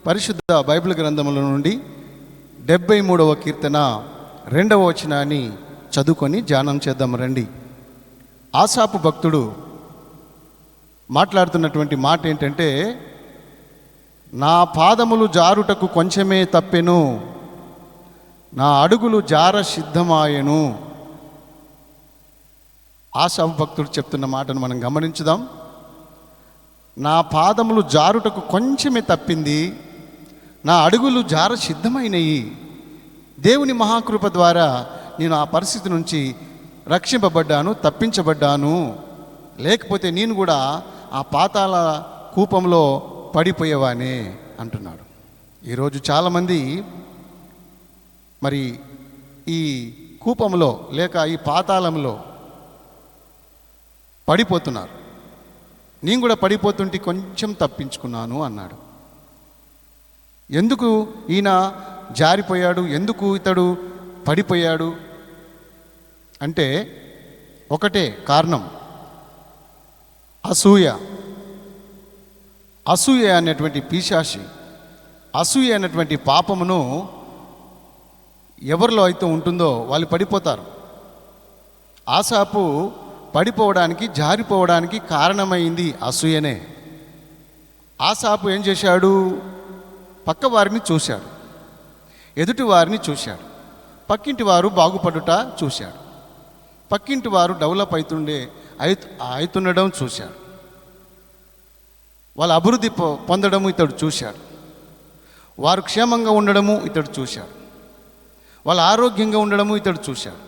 పరిశుద్ధ బైబిల్ గ్రంథముల నుండి 73వ కీర్తన 2వ వచనాన్ని చదువుకొని ధ్యానం చేద్దాం రండి. ఆసాపు భక్తుడు మాట్లాడుతున్నటువంటి మాట ఏంటంటే, నా పాదములు జారుటకు కొంచెమే తప్పెను, నా అడుగులు జార సిద్ధమాయెను. ఆసాపు భక్తుడు చెప్తున్న మాటను మనం గమనించుదాం. నా పాదములు జారుటకు కొంచెమే తప్పింది, నా అడుగులు జార సిద్ధమైనవి. దేవుని మహాకృప ద్వారా నేను ఆ పరిస్థితి నుంచి రక్షింపబడ్డాను, తప్పించబడ్డాను. లేకపోతే నేను కూడా ఆ పాతాళ కూపంలో పడిపోయేవానే అంటున్నాడు. ఈరోజు చాలామంది మరి ఈ కూపంలో లేక ఈ పాతాళంలో పడిపోతున్నారు. నేను కూడా పడిపోతుంటే కొంచెం తప్పించుకున్నాను అన్నాడు. ఎందుకు ఈయన జారిపోయాడు, ఎందుకు ఇతడు పడిపోయాడు అంటే ఒకటే కారణం, అసూయ. అసూయ అనేటువంటి పిశాచి, అసూయ అనేటువంటి పాపమును ఎవరిలో అయితే ఉంటుందో వాళ్ళు పడిపోతారు. ఆసాపు పడిపోవడానికి, జారిపోవడానికి కారణమైంది అసూయనే. ఆసాపు ఏం చేశాడు? పక్క వారిని చూశాడు, ఎదుటి వారిని చూశాడు, పక్కింటి వారు బాగుపడుట చూశాడు, పక్కింటి వారు డెవలప్ అవుతుండడం చూశాడు, వాళ్ళ అభివృద్ధి పొందడము ఇతడు చూశాడు, వారు క్షేమంగా ఉండడము ఇతడు చూశాడు, వాళ్ళ ఆరోగ్యంగా ఉండడము ఇతడు చూశాడు,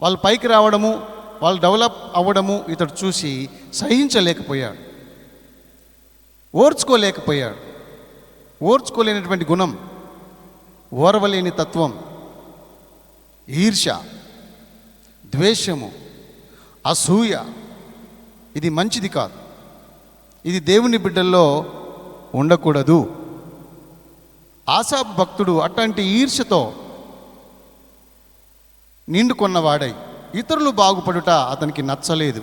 వాళ్ళు పైకి రావడము, వాళ్ళు డెవలప్ అవ్వడము ఇతడు చూసి సహించలేకపోయాడు, ఓర్చుకోలేకపోయాడు. ఓర్చుకోలేనటువంటి గుణం, ఓర్వలేని తత్వం, ఈర్ష్య, ద్వేషము, అసూయ, ఇది మంచిది కాదు. ఇది దేవుని బిడ్డల్లో ఉండకూడదు. ఆసాపు భక్తుడు అట్లాంటి ఈర్ష్యతో నిండుకొన్నవాడై ఇతరులు బాగుపడుట అతనికి నచ్చలేదు,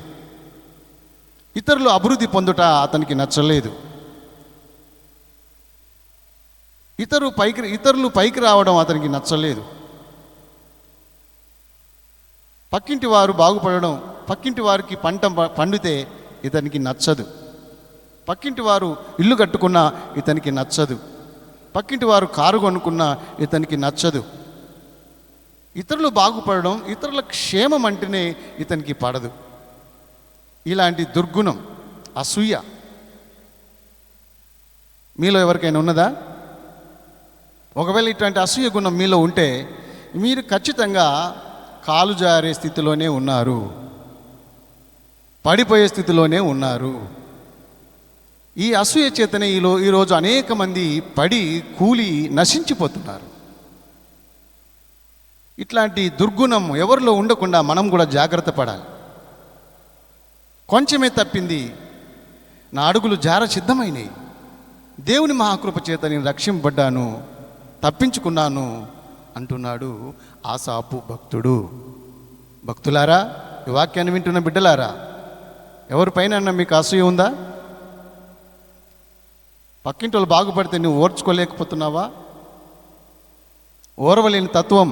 ఇతరులు అభివృద్ధి పొందుట అతనికి నచ్చలేదు, ఇతరులు పైకి రావడం అతనికి నచ్చలేదు, పక్కింటి వారు బాగుపడడం, పక్కింటి వారికి పంట పండితే ఇతనికి నచ్చదు, పక్కింటి వారు ఇల్లు కట్టుకున్నా ఇతనికి నచ్చదు, పక్కింటి వారు కారు కొనుక్కున్నా ఇతనికి నచ్చదు. ఇతరులు బాగుపడడం, ఇతరుల క్షేమం అంటేనే ఇతనికి పడదు. ఇలాంటి దుర్గుణం, అసూయ మీలో ఎవరికైనా ఉన్నదా? ఒకవేళ ఇట్లాంటి అసూయ గుణం మీలో ఉంటే మీరు ఖచ్చితంగా కాలు జారే స్థితిలోనే ఉన్నారు, పడిపోయే స్థితిలోనే ఉన్నారు. ఈ అసూయ చేతనే ఈరోజు అనేక మంది పడి కూలి నశించిపోతున్నారు. ఇట్లాంటి దుర్గుణం ఎవరిలో ఉండకుండా మనం కూడా జాగ్రత్త పడాలి. కొంచెమే తప్పింది, నా అడుగులు జార సిద్ధమైనవి, దేవుని మహాకృప చేత నేను రక్షింపబడ్డాను, తప్పించుకున్నాను అంటున్నాడు ఆసాపు భక్తుడు. భక్తులారా, ఈ వాక్యాన్ని వింటున్న బిడ్డలారా, ఎవరిపైన మీకు అసూయ ఉందా? పక్కింటి వాళ్ళు బాగుపడితే నువ్వు ఓర్చుకోలేకపోతున్నావా? ఓర్వలేని తత్వం,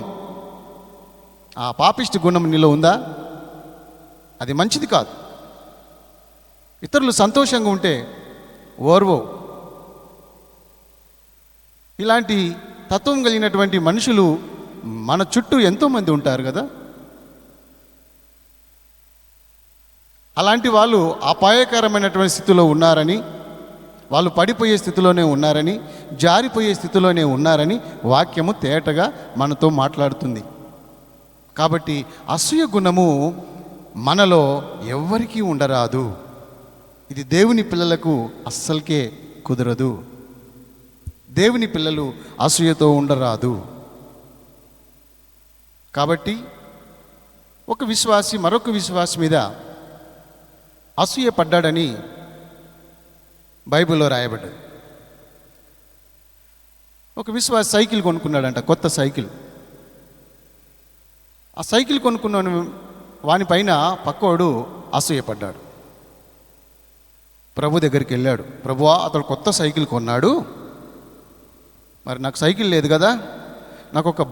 ఆ పాపిష్టి గుణం నీలో ఉందా? అది మంచిది కాదు. ఇతరులు సంతోషంగా ఉంటే ఓర్వో. ఇలాంటి తత్వం కలిగినటువంటి మనుషులు మన చుట్టూ ఎంతోమంది ఉంటారు కదా. అలాంటి వాళ్ళు అపాయకరమైనటువంటి స్థితిలో ఉన్నారని, వాళ్ళు పడిపోయే స్థితిలోనే ఉన్నారని, జారిపోయే స్థితిలోనే ఉన్నారని వాక్యము తేటగా మనతో మాట్లాడుతుంది. కాబట్టి అసూయ గుణము మనలో ఎవ్వరికీ ఉండరాదు. ఇది దేవుని పిల్లలకు అస్సలకే కుదరదు. దేవుని పిల్లలు అసూయతో ఉండరాదు. కాబట్టి ఒక విశ్వాసి మరొక విశ్వాసి మీద అసూయ పడ్డాడని బైబిల్లో రాయబడ్డది. ఒక విశ్వాసి సైకిల్ కొనుక్కున్నాడంట, కొత్త సైకిల్. ఆ సైకిల్ కొనుక్కున్న వానిపైన పక్కోడు అసూయపడ్డాడు. ప్రభు దగ్గరికి వెళ్ళాడు. ప్రభువా, అతడు కొత్త సైకిల్ కొన్నాడు, మరి నాకు సైకిల్ లేదు కదా, నాకు ఒక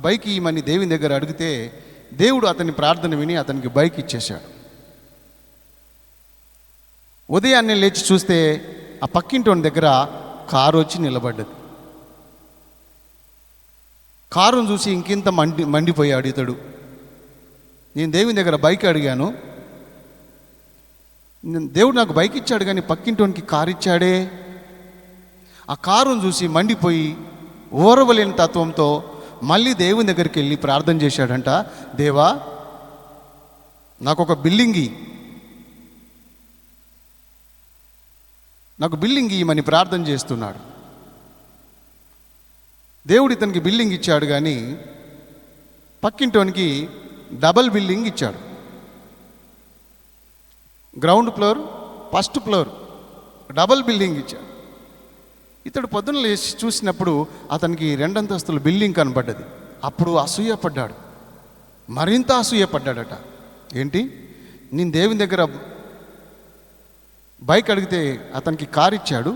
బైక్ ఇవ్వమని దేవుని దగ్గర అడిగితే దేవుడు అతని ప్రార్థన విని అతనికి బైక్ ఇచ్చేశాడు. ఉదయాన్నే లేచి చూస్తే ఆ పక్కింటి దగ్గర కారు వచ్చి నిలబడ్డది. కారును చూసి ఇంకింత మండిపోయాడు ఇతడు. నేను దేవుని దగ్గర బైక్ అడిగాను, దేవుడు నాకు బైక్ ఇచ్చాడు కానీ పక్కింటోనికి కారు ఇచ్చాడే. ఆ కారును చూసి మండిపోయి ఓర్వలేని తత్వంతో మళ్ళీ దేవుని దగ్గరికి వెళ్ళి ప్రార్థన చేశాడంట. దేవా, నాకు ఒక బిల్డింగ్ ఇవ్వమని ప్రార్థన చేస్తున్నాడు. దేవుడు ఇతనికి బిల్డింగ్ ఇచ్చాడు కానీ పక్కింటోనికి డబల్ బిల్డింగ్ ఇచ్చాడు. Ground floor, first floor, double building ఇచ్చాడు. ఇతడు పొద్దున్న లేచి చూసినప్పుడు అతనికి 2 అంతస్తుల బిల్డింగ్ కనబడ్డది. అప్పుడు అసూయపడ్డాడు, మరింత అసూయపడ్డాడట. ఏంటి, నేను దేవుని దగ్గర బైక్ అడిగితే అతనికి కారు ఇచ్చాడు,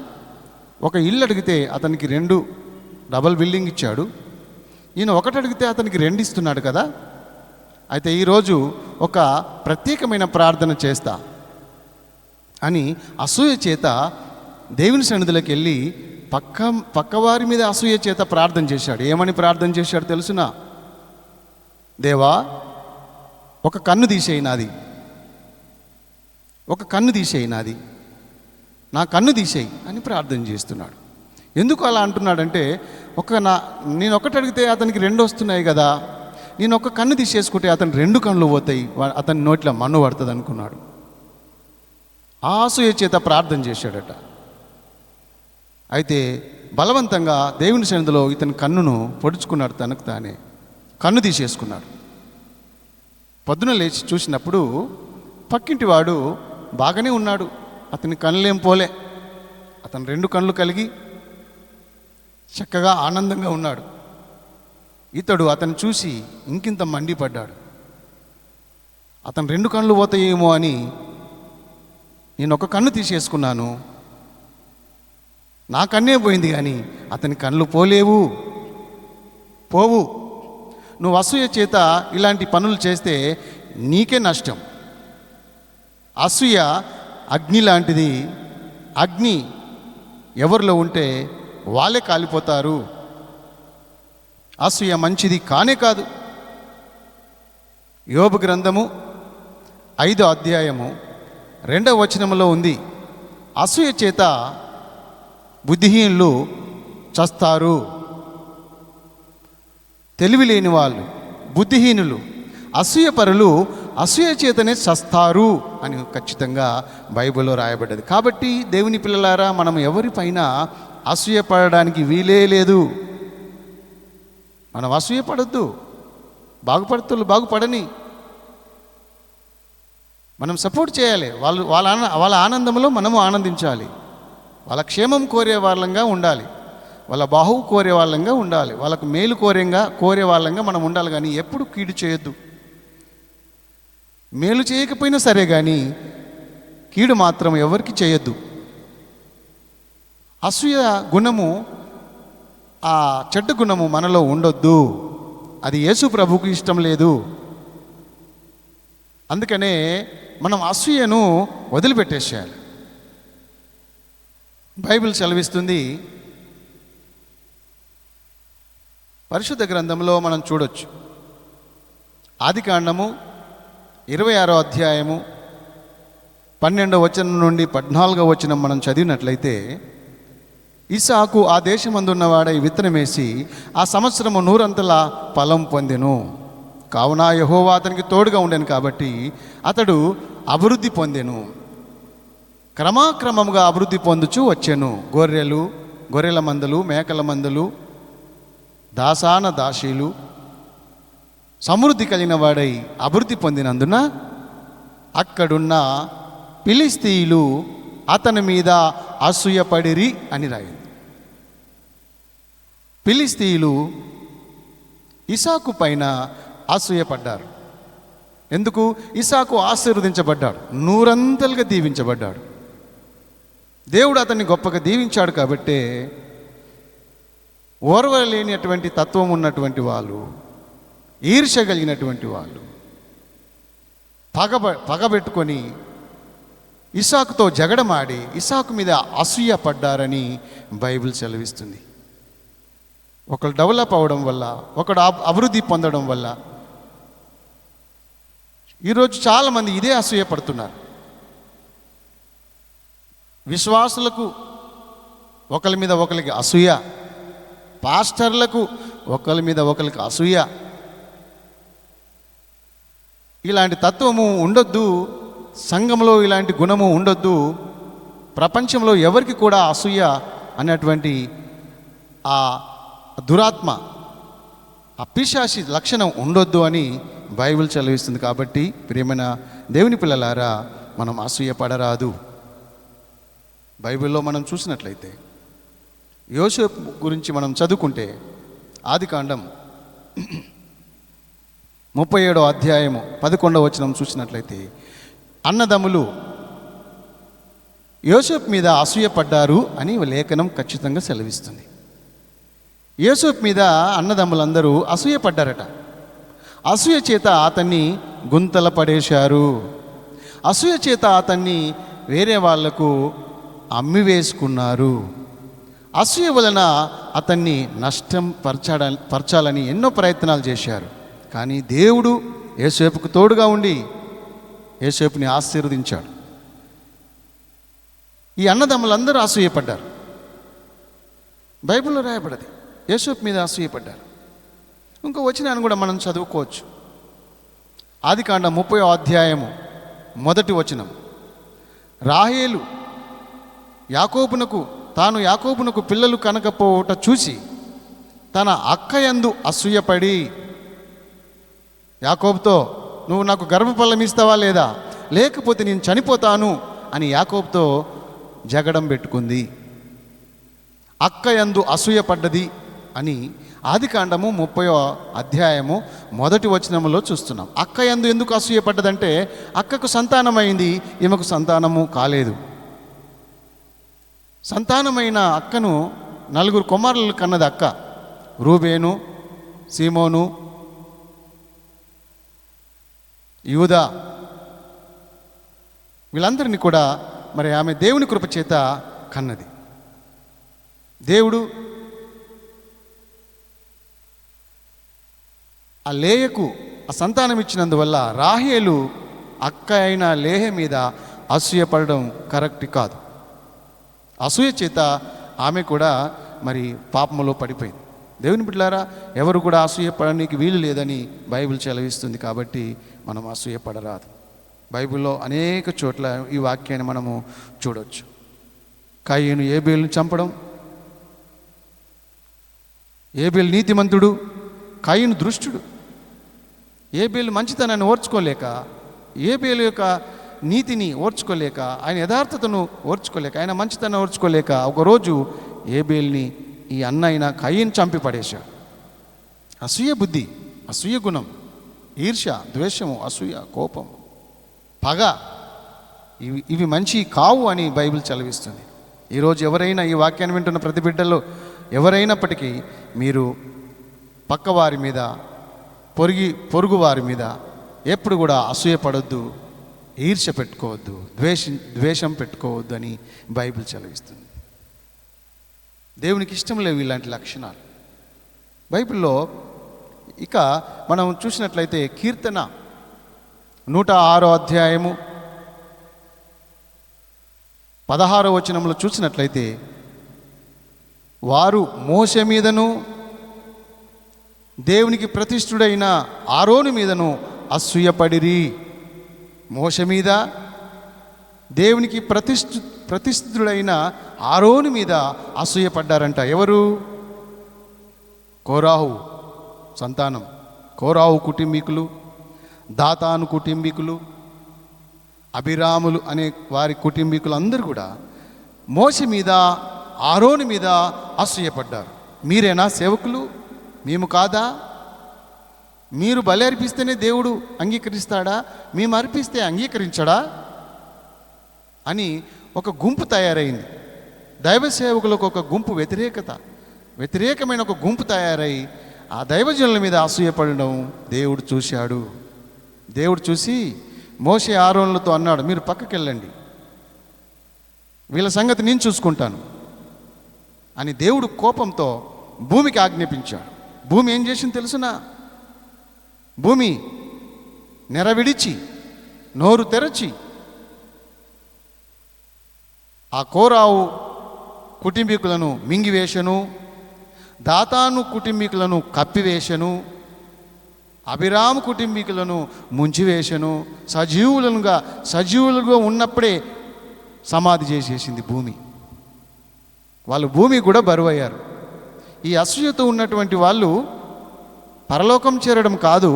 ఒక ఇల్లు అడిగితే అతనికి 2 డబల్ బిల్డింగ్ ఇచ్చాడు, ఈయన ఒకటి అడిగితే అతనికి 2 ఇస్తున్నాడు కదా. అయితే ఈరోజు ఒక ప్రత్యేకమైన ప్రార్థన చేస్తా అని అసూయ చేత దేవుని సన్నిధిలోకి వెళ్ళి పక్కవారి మీద అసూయ చేత ప్రార్థన చేశాడు. ఏమని ప్రార్థన చేశాడు తెలుసునా? దేవా, ఒక కన్ను తీసేయి నాది, నా కన్ను తీసేయి అని ప్రార్థన చేస్తున్నాడు. ఎందుకు అలా అంటున్నాడంటే, నేను ఒకటి అడిగితే అతనికి 2 వస్తున్నాయి కదా, నేను ఒక కన్ను తీసేసుకుంటే అతను 2 కన్నులు పోతాయి, అతని నోట్లో మన్ను పడుతుంది అనుకున్నాడు. ఆసూయ చేత ప్రార్థన చేశాడట. అయితే బలవంతంగా దేవుని సన్నిధిలో ఇతని కన్నును పొడుచుకున్నాడు, తనకు తానే కన్ను తీసేసుకున్నాడు. పొద్దున లేచి చూసినప్పుడు పక్కింటి వాడు బాగానే ఉన్నాడు, అతని కన్నులేం పోలే, అతను 2 కన్నులు కలిగి చక్కగా ఆనందంగా ఉన్నాడు. ఇతడు అతను చూసి ఇంకింత మండిపడ్డాడు. అతను 2 కన్నులు పోతాయేమో అని నేను ఒక కన్ను తీసేసుకున్నాను, నా కన్నే పోయింది కానీ అతని కన్నులు పోవు. నువ్వు అసూయ చేత ఇలాంటి పనులు చేస్తే నీకే నష్టం. అసూయ అగ్ని లాంటిది, అగ్ని ఎవరిలో ఉంటే వాళ్ళే కాలిపోతారు. అసూయ మంచిది కానే కాదు. యోబు గ్రంథము 5వ అధ్యాయము 2వ వచనములో ఉంది, అసూయ చేత బుద్ధిహీనులు చస్తారు. తెలివి లేని వాళ్ళు, బుద్ధిహీనులు, అసూయపరులు అసూయ చేతనే చస్తారు అని ఖచ్చితంగా బైబిల్లో రాయబడ్డది. కాబట్టి దేవుని పిల్లలారా, మనం ఎవరిపైన అసూయపడడానికి వీలే లేదు. మనం అసూయపడద్దు, బాగుపడని మనం సపోర్ట్ చేయాలి. వాళ్ళ ఆనందంలో మనము ఆనందించాలి. వాళ్ళ క్షేమం కోరే వాళ్ళంగా ఉండాలి, వాళ్ళ బాహువు కోరే వాళ్ళంగా ఉండాలి, వాళ్ళకు మేలు కోరే వాళ్ళంగా మనం ఉండాలి. కానీ ఎప్పుడు కీడు చేయొద్దు. మేలు చేయకపోయినా సరే కానీ కీడు మాత్రం ఎవరికి చేయొద్దు. అసూయ గుణము, ఆ చెడ్డ గుణము మనలో ఉండొద్దు. అది యేసు ప్రభువుకు ఇష్టం లేదు. అందుకనే మనం అసూయను వదిలిపెట్టేసేయాలి. బైబిల్ సెలవిస్తుంది, పరిశుద్ధ గ్రంథంలో మనం చూడొచ్చు. ఆదికాండము 26వ అధ్యాయము 12వ వచనం నుండి 14వ వచనం మనం చదివినట్లయితే, ఇస్సాకు ఆ దేశమందున్నవాడై విత్తనమేసి ఆ సంవత్సరము 100 అంతల ఫలం పొందెను. కావున యెహోవా అతనికి తోడుగా ఉండెను కాబట్టి అతడు అభివృద్ధి పొందెను. క్రమక్రమముగా అభివృద్ధి పొందుచూ వచ్చెను. గొర్రెల మందలు, మేకల మందలు, దాసాన దాసీలు సమృద్ధి కలిగిన వాడై అభివృద్ధి పొందినందున అక్కడున్న ఫిలిష్తీయులు అతని మీద అసూయపడిరి అని రాయింది. ఫిలిష్తీయులు ఇస్సాకు పైన అసూయపడ్డారు. ఎందుకు? ఇస్సాకు ఆశీర్వదించబడ్డాడు, నూరంతలుగా దీవించబడ్డాడు. దేవుడు అతన్ని గొప్పగా దీవించాడు. కాబట్టే ఓర్వలేనటువంటి తత్వం ఉన్నటువంటి వాళ్ళు, ఈర్ష్య కలిగినటువంటి వాళ్ళు పగబెట్టుకొని ఇస్సాకుతో జగడమాడి ఇస్సాకు మీద అసూయ పడ్డారని బైబిల్ సెలవిస్తుంది. ఒకడు డెవలప్ అవ్వడం వల్ల, ఒకడు అభివృద్ధి పొందడం వల్ల ఈరోజు చాలామంది ఇదే అసూయ పడుతున్నారు. విశ్వాసులకు ఒకరి మీద ఒకరికి అసూయ, పాస్టర్లకు ఒకరి మీద ఒకరికి అసూయ. ఇలాంటి తత్వము ఉండొద్దు, సంఘంలో ఇలాంటి గుణము ఉండొద్దు. ప్రపంచంలో ఎవరికి కూడా అసూయ అన్నటువంటి ఆ దురాత్మ, ఆ పిశాచి లక్షణం ఉండొద్దు అని బైబిల్ చదివిస్తుంది. కాబట్టి ప్రియమైన దేవుని పిల్లలారా, మనం అసూయ పడరాదు. బైబిల్లో మనం చూసినట్లయితే యోసేపు గురించి మనం చదువుకుంటే ఆదికాండం 37వ అధ్యాయము 11వ వచనం చూసినట్లయితే అన్నదమ్ములు యోసేపు మీద అసూయపడ్డారు అని లేఖనం ఖచ్చితంగా సెలవిస్తుంది. యోసేపు మీద అన్నదమ్ములందరూ అసూయపడ్డారట. అసూయ చేత అతన్ని గుంతల పడేశారు. అసూయ చేత అతన్ని వేరే వాళ్లకు అమ్మివేసుకున్నారు. అసూయ వలన అతన్ని నష్టం పరచాలని ఎన్నో ప్రయత్నాలు చేశారు. కానీ దేవుడు యోసేపుకు తోడుగా ఉండి యోసేపుని ఆశీర్వదించాడు. ఈ అన్నదమ్ములందరూ అసూయపడ్డారు. బైబిల్లో రాయబడది, యోసేపు మీద అసూయపడ్డారు. ఇంకో వచనాన్ని కూడా మనం చదువుకోవచ్చు. ఆదికాండం 30వ అధ్యాయము 1వ వచనం. రాహేలు తాను యాకోబునకు పిల్లలు కనకపోవట చూసి తన అక్కయందు అసూయపడి యాకోబుతో, నువ్వు నాకు గర్భఫలం ఇస్తావా లేదా, లేకపోతే నేను చనిపోతాను అని యాకోబుతో జగడం పెట్టుకుంది. అక్కయందు అసూయపడ్డది అని ఆదికాండము 30వ అధ్యాయము 1వ వచనంలో చూస్తున్నాం. అక్కయందు ఎందుకు అసూయపడ్డదంటే అక్కకు సంతానమైంది, ఈమెకు సంతానము కాలేదు. సంతానమైన అక్కను 4 కుమారులు కన్నది అక్క. రూబేను, సీమోను, యూదా. వీళ్ళందరినీ కూడా మరి ఆమె దేవుని కృప చేత కన్నది. దేవుడు ఆ లేయకు ఆ సంతానం ఇచ్చినందువల్ల రాహేలు అక్క అయిన లేహ మీద అసూయపడడం కరెక్ట్ కాదు. అసూయ చేత ఆమె కూడా మరి పాపములో పడిపోయింది. దేవుని బిడ్డలారా, ఎవరు కూడా అసూయపడడానికి వీలు లేదని బైబిల్ సెలవిస్తుంది. కాబట్టి మనం అసూయపడరాదు. బైబిల్లో అనేక చోట్ల ఈ వాక్యాన్ని మనము చూడవచ్చు. కయీను ఏబేలుని చంపడం, ఏబేలు నీతిమంతుడు, కయీను దుష్టుడు. ఏబేలు మంచితనాన్ని ఓర్చుకోలేక, ఏబేలు యొక్క నీతిని ఓర్చుకోలేక, ఆయన యథార్థతను ఓర్చుకోలేక, ఆయన మంచితనం ఓర్చుకోలేక ఒకరోజు ఏబేల్ని ఈ అన్న అయిన కయీను చంపి పడేశాడు. అసూయ బుద్ధి, అసూయ గుణం, ఈర్ష్య, ద్వేషము, అసూయ, కోపం, పగ, ఇవి మంచి కావు అని బైబిల్ చదివిస్తుంది. ఈరోజు ఎవరైనా ఈ వాక్యాన్ని వింటున్న ప్రతి బిడ్డలో ఎవరైనప్పటికీ మీరు పక్కవారి మీద, పొరుగు వారి మీద ఎప్పుడు కూడా అసూయపడొద్దు, ఈర్ష్య పెట్టుకోవద్దు, ద్వేషం పెట్టుకోవద్దు అని బైబిల్ చదివిస్తుంది. దేవునికి ఇష్టం లేవు ఇలాంటి లక్షణాలు బైబిల్లో. ఇక మనం చూసినట్లయితే కీర్తన 106వ అధ్యాయము 16వ వచనంలో చూసినట్లయితే, వారు మోషే మీదను దేవునికి ప్రతిష్ఠుడైన ఆరోను మీదను అసూయపడిరి. మోషే మీద, దేవునికి ప్రతిష్ఠుడైన ఆరోను మీద అసూయపడ్డారంట. ఎవరు? కోరాహు సంతానం, కోరాహు కుటుంబీకులు, దాతాను కుటుంబీకులు, అభిరాములు అనే వారి కుటుంబీకులు అందరూ కూడా మోషే మీద, ఆరోను మీద అసూయపడ్డారు. మీరేనా సేవకులు, మేము కాదా? మీరు బలి అర్పిస్తేనే దేవుడు అంగీకరిస్తాడా? మేము అర్పిస్తే అంగీకరించడా అని ఒక గుంపు తయారైంది. దైవ సేవకులకు ఒక గుంపు వ్యతిరేకమైన ఒక గుంపు తయారై ఆ దైవజనుల మీద అసూయపడడం దేవుడు చూశాడు. దేవుడు చూసి మోషే ఆరోనులతో అన్నాడు, మీరు పక్కకి వెళ్ళండి, వీళ్ళ సంగతి నేను చూసుకుంటాను అని దేవుడు కోపంతో భూమికి ఆజ్ఞాపించాడు. భూమి ఏం చేసింది తెలుసునా? భూమి నెరవిడిచి నోరు తెరచి ఆ కోరావు కుటుంబీకులను మింగివేశను, దాతాను కుటుంబీకులను కప్పివేశను, అభిరాము కుటుంబీకులను ముంచివేశను, సజీవులుగా ఉన్నప్పుడే సమాధి చేసేసింది భూమి. వాళ్ళు భూమి కూడా బరువయ్యారు. ఈ అసూయతో ఉన్నటువంటి వాళ్ళు పరలోకం చేరడం కాదు,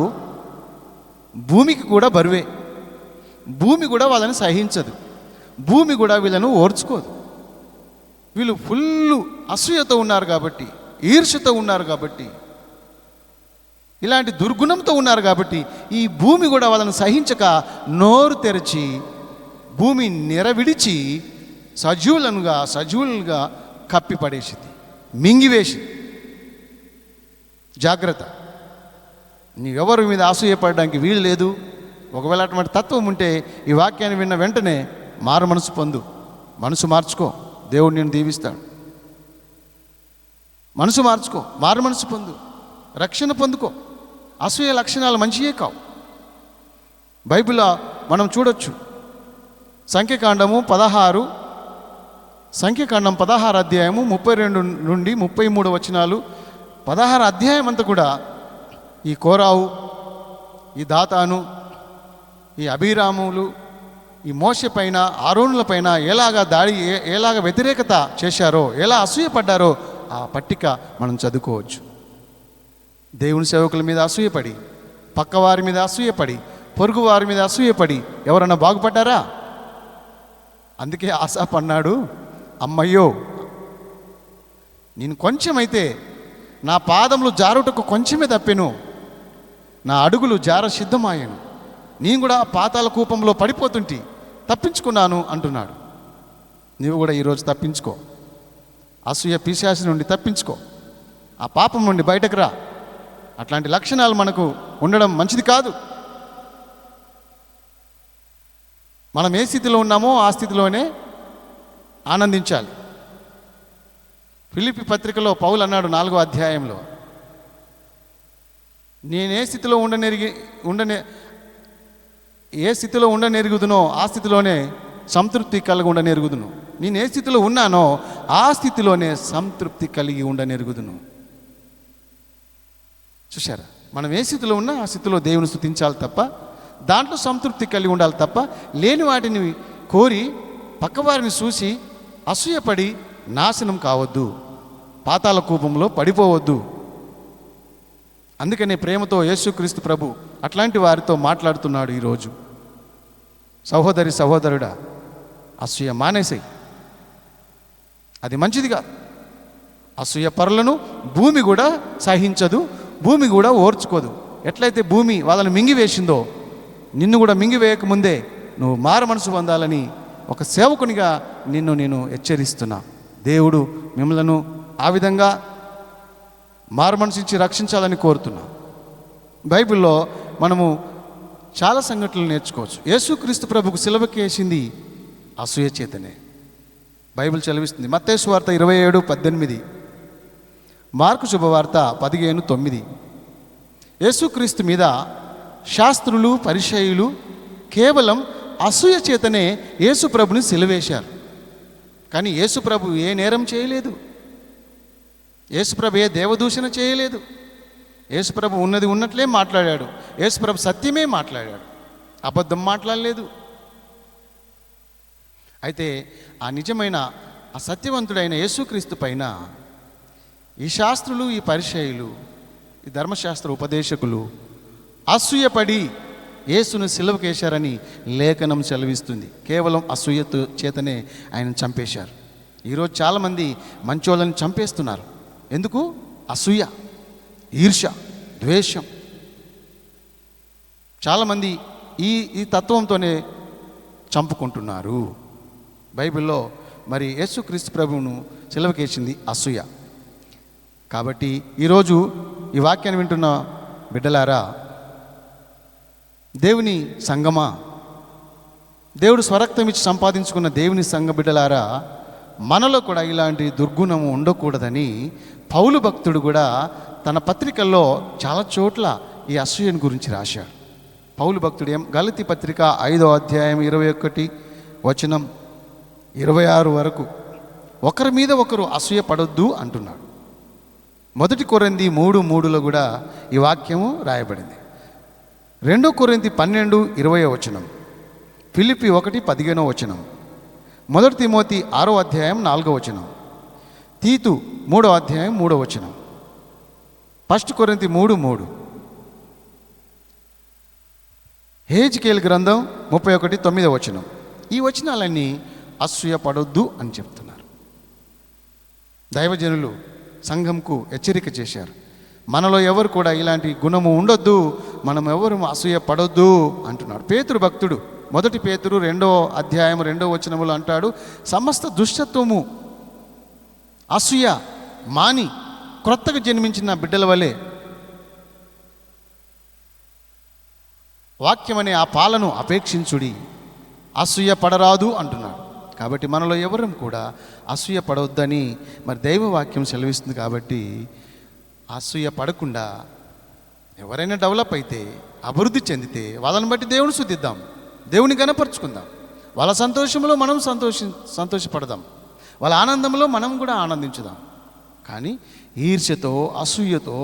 భూమికి కూడా బరువే. భూమి కూడా వాళ్ళని సహించదు, భూమి కూడా వీళ్ళను ఓర్చుకోదు. వీళ్ళు ఫుల్ అసూయతో ఉన్నారు కాబట్టి, ఈర్ష్యతో ఉన్నారు కాబట్టి, ఇలాంటి దుర్గుణంతో ఉన్నారు కాబట్టి ఈ భూమి కూడా వాళ్ళని సహించక నోరు తెరచి భూమి నెరవిడిచి సజీవులుగా కప్పిపడేసింది, మింగివేసింది. జాగ్రత్త, నీవెవరి మీద అసూయపడడానికి వీలు లేదు. ఒకవేళ అటువంటి తత్వం ఉంటే ఈ వాక్యాన్ని విన్న వెంటనే మారు మనసు పొందు, మనసు మార్చుకో, దేవుడు నేను దీవిస్తాడు. మనసు మార్చుకో, మారు మనసు పొందు, రక్షణ పొందుకో. అసూయ లక్షణాలు మంచియే కావు. బైబిల్లో మనం చూడొచ్చు, సంఖ్యాకాండం 16 అధ్యాయము 32 నుండి 33 వచనాలు, 16 అధ్యాయం అంతా కూడా ఈ కోరావు, ఈ దాతాను, ఈ అభిరాములు, ఈ మోషే పైన, ఆరోనుల పైన ఎలాగ వ్యతిరేకత చేశారో, ఎలా అసూయపడ్డారో ఆ పట్టిక మనం చదువుకోవచ్చు. దేవుని సేవకుల మీద అసూయపడి, పక్కవారి మీద అసూయపడి, పొరుగు వారి మీద అసూయపడి ఎవరన్నా బాగుపడ్డారా? అందుకే ఆసాపు అన్నాడు, అమ్మయ్యో, నేను కొంచెమైతే నా పాదములు జారుటకు కొంచెమే తప్పెను, నా అడుగులు జార సిద్ధమాయను, నేను కూడా పాతాళ కూపంలో పడిపోతుంటే తప్పించుకున్నాను అంటున్నాడు. నీవు కూడా ఈరోజు తప్పించుకో, అసూయ పిశాచి నుండి తప్పించుకో, ఆ పాపం నుండి బయటకు రా. అట్లాంటి లక్షణాలు మనకు ఉండడం మంచిది కాదు. మనం ఏ స్థితిలో ఉన్నామో ఆ స్థితిలోనే ఆనందించాలి. ఫిలిప్పీ పత్రికలో పౌలు అన్నాడు 4వ అధ్యాయంలో, నేను ఏ స్థితిలో ఉండనెరుగుదునో ఆ స్థితిలోనే సంతృప్తి కలిగి ఉండనెరుగుదును. నేను ఏ స్థితిలో ఉన్నానో ఆ స్థితిలోనే సంతృప్తి కలిగి ఉండనెరుగుదును. చూశారా, మనం ఏ స్థితిలో ఉన్నా ఆ స్థితిలో దేవుని స్తుతించాలి తప్ప, దాంట్లో సంతృప్తి కలిగి ఉండాలి తప్ప, లేని వాటిని కోరి పక్కవారిని చూసి అసూయపడి నాశనం కావద్దు, పాతాళ కూపంలో పడిపోవద్దు. అందుకనే ప్రేమతో యేసుక్రీస్తు ప్రభు అట్లాంటి వారితో మాట్లాడుతున్నాడు ఈరోజు. సహోదరుడా, అసూయ మానేసేయి, అది మంచిది కాదు. అసూయ పరులను భూమి కూడా సహించదు, భూమి కూడా ఓర్చుకోదు. ఎట్లయితే భూమి వాళ్ళని మింగివేసిందో, నిన్ను కూడా మింగివేయకముందే నువ్వు మారు మనసు పొందాలని ఒక సేవకునిగా నేను హెచ్చరిస్తున్నా. దేవుడు మిమ్మలను ఆ విధంగా మారు మనసు ఇచ్చి రక్షించాలని కోరుతున్నా. బైబిల్లో మనము చాలా సంఘటనలు నేర్చుకోవచ్చు. యేసుక్రీస్తు ప్రభుకు సిలువకి వేసింది అసూయ చేతనే. బైబిల్ చదివిస్తుంది. మత్తయి సువార్త 27:18, మార్కు శుభవార్త 15:9. యేసుక్రీస్తు మీద శాస్త్రులు, పరిసయ్యులు కేవలం అసూయ చేతనే యేసు ప్రభుని సిలువేశారు. కానీ యేసు ప్రభు ఏ నేరం చేయలేదు, యేసు ప్రభు ఏ దేవదూషణ చేయలేదు. యేసు ప్రభు ఉన్నది ఉన్నట్లే మాట్లాడాడు. యేసు ప్రభు సత్యమే మాట్లాడాడు, అబద్ధం మాట్లాడలేదు. అయితే ఆ నిజమైన ఆ సత్యవంతుడైన యేసుక్రీస్తు పైన ఈ శాస్త్రులు, ఈ పరిసయ్యులు, ఈ ధర్మశాస్త్ర ఉపదేశకులు అసూయపడి యేసును సిలువకేశారని లేఖనం సెలవిస్తుంది. కేవలం అసూయ చేతనే ఆయన చంపేశారు. ఈరోజు చాలామంది మంచోళ్ళని చంపేస్తున్నారు. ఎందుకు? అసూయ, ఈర్ష్య, ద్వేషం. చాలామంది ఈ ఈ తత్వంతోనే చంపుకుంటున్నారు. బైబిల్లో మరి యేసుక్రీస్తు ప్రభువును సిలువకేసింది అసూయ. కాబట్టి ఈరోజు ఈ వాక్యాన్ని వింటున్న బిడ్డలారా, దేవుని సంగమా, దేవుడు స్వరక్తం ఇచ్చి సంపాదించుకున్న దేవుని సంఘ బిడ్డలారా, మనలో కూడా ఇలాంటి దుర్గుణము ఉండకూడదని పౌలు భక్తుడు కూడా తన పత్రికల్లో చాలా చోట్ల ఈ అసూయను గురించి రాశాడు. పౌలు భక్తుడు గలతీ పత్రిక 5వ అధ్యాయం 21 వచనం 26 వరకు ఒకరి మీద ఒకరు అసూయ పడొద్దు అంటున్నాడు. 1 కొరింథీ 3:3లో కూడా ఈ వాక్యము రాయబడింది. 2 కొరింథీ 12:20 వచనం, ఫిలిప్పీ 1:15 వచనం, 1 తిమోతి 6వ అధ్యాయం 4వ వచనం, తీతు 3వ అధ్యాయం 3వ వచనం, 1 కొరింథీ 3:3, హెజ్కేలు గ్రంథం 31:9 వచనం. ఈ వచనాలన్నీ అసూయ పడొద్దు అని చెప్తున్నారు. దైవజనులు సంఘంకు హెచ్చరిక చేశారు. మనలో ఎవరు కూడా ఇలాంటి గుణము ఉండొద్దు, మనం ఎవరు అసూయ పడొద్దు అంటున్నాడు. పేతురు భక్తుడు 1 పేతురు 2వ అధ్యాయం 2వ వచనములో అంటాడు, సమస్త దుష్టత్వము అసూయ మాని క్రొత్తగా జన్మించిన బిడ్డల వలె వాక్యం అనే ఆ పాలను అపేక్షించుడి, అసూయ పడరాదు అంటున్నాడు. కాబట్టి మనలో ఎవరం కూడా అసూయ పడవద్దని మరి దైవవాక్యం సెలవిస్తుంది. కాబట్టి అసూయ పడకుండా ఎవరైనా డెవలప్ అయితే, అభివృద్ధి చెందితే వాళ్ళని బట్టి దేవుని స్తుతిద్దాం, దేవుని గణపరుచుకుందాం. వాళ్ళ సంతోషంలో మనం సంతోషపడదాం, వాళ్ళ ఆనందంలో మనం కూడా ఆనందించుదాం. కానీ ఈర్ష్యతో, అసూయతో,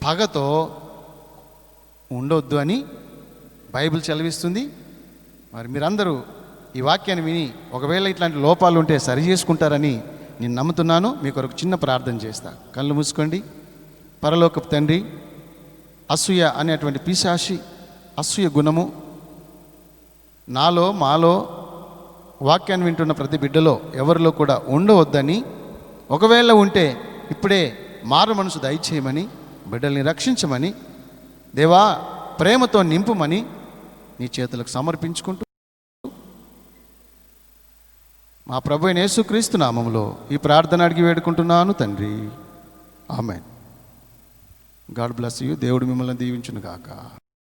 పగతో ఉండొద్దు అని బైబిల్ సెలవిస్తుంది. మరి మీరందరూ ఈ వాక్యాన్ని విని ఒకవేళ ఇట్లాంటి లోపాలు ఉంటే సరి చేసుకుంటారని నేను నమ్ముతున్నాను. మీకు ఒక చిన్న ప్రార్థన చేస్తా. కళ్ళు మూసుకోండి. పరలోకపు తండ్రి, అసూయ అనేటువంటి పిశాచి అసూయ గుణము నాలో, మాలో, వాక్యాన్ని వింటున్న ప్రతి బిడ్డలో ఎవరిలో కూడా ఉండవద్దని, ఒకవేళ ఉంటే ఇప్పుడే మారు మనసు దయచేయమని, బిడ్డల్ని రక్షించమని, దేవా ప్రేమతో నింపుమని నీ చేతులకు సమర్పించుకుంటూ మా ప్రభు అయిన యేసుక్రీస్తు నామములో ఈ ప్రార్థన అడిగి వేడుకుంటున్నాను తండ్రి. ఆమేన్. God bless you. దేవుడు మిమ్మల్ని దీవించును గాక.